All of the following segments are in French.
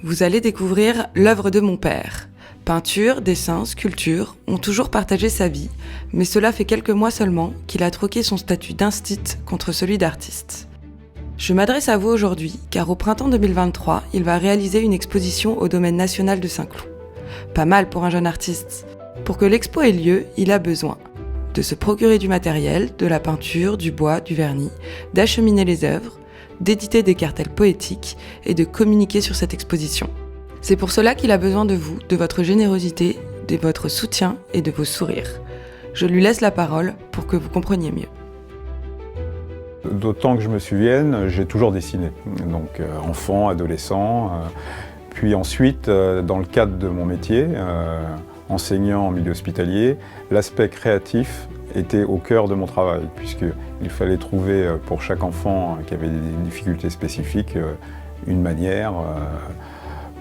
Vous allez découvrir l'œuvre de mon père. Peinture, dessin, sculpture ont toujours partagé sa vie, mais cela fait quelques mois seulement qu'il a troqué son statut d'instit contre celui d'artiste. Je m'adresse à vous aujourd'hui, car au printemps 2023, il va réaliser une exposition au domaine national de Saint-Cloud. Pas mal pour un jeune artiste. Pour que l'expo ait lieu, il a besoin de se procurer du matériel, de la peinture, du bois, du vernis, d'acheminer les œuvres, d'éditer des cartels poétiques et de communiquer sur cette exposition. C'est pour cela qu'il a besoin de vous, de votre générosité, de votre soutien et de vos sourires. Je lui laisse la parole pour que vous compreniez mieux. D'autant que je me souvienne, j'ai toujours dessiné, donc enfant, adolescent, puis ensuite, dans le cadre de mon métier, enseignant en milieu hospitalier, l'aspect créatif était au cœur de mon travail, puisqu'il fallait trouver pour chaque enfant qui avait des difficultés spécifiques une manière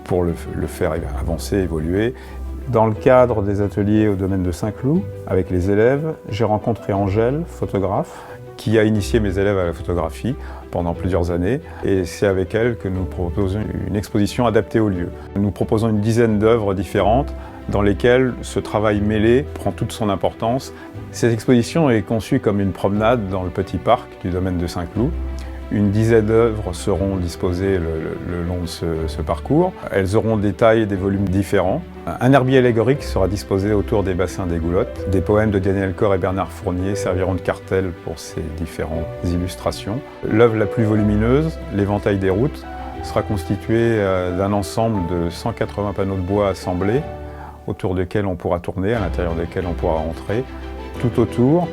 pour le faire avancer, évoluer. Dans le cadre des ateliers au domaine de Saint-Cloud, avec les élèves, j'ai rencontré Angèle, photographe, qui a initié mes élèves à la photographie pendant plusieurs années. Et c'est avec elle que nous proposons une exposition adaptée au lieu. Nous proposons une dizaine d'œuvres différentes dans lesquelles ce travail mêlé prend toute son importance. Cette exposition est conçue comme une promenade dans le petit parc du domaine de Saint-Cloud. Une dizaine d'œuvres seront disposées le long de ce parcours. Elles auront des tailles et des volumes différents. Un herbier allégorique sera disposé autour des bassins des Goulottes. Des poèmes de Daniel Cor et Bernard Fournier serviront de cartel pour ces différentes illustrations. L'œuvre la plus volumineuse, L'éventail des routes, sera constituée d'un ensemble de 180 panneaux de bois assemblés, autour desquels on pourra tourner, à l'intérieur desquels on pourra entrer. Tout autour,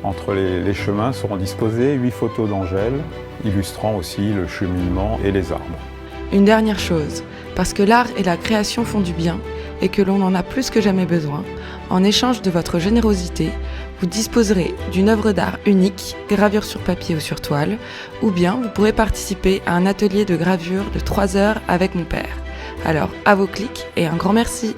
entre les chemins, seront disposées 8 photos d'Angèle, illustrant aussi le cheminement et les arbres. Une dernière chose, parce que l'art et la création font du bien et que l'on en a plus que jamais besoin, en échange de votre générosité, vous disposerez d'une œuvre d'art unique, gravure sur papier ou sur toile, ou bien vous pourrez participer à un atelier de gravure de 3 heures avec mon père. Alors, à vos clics et un grand merci!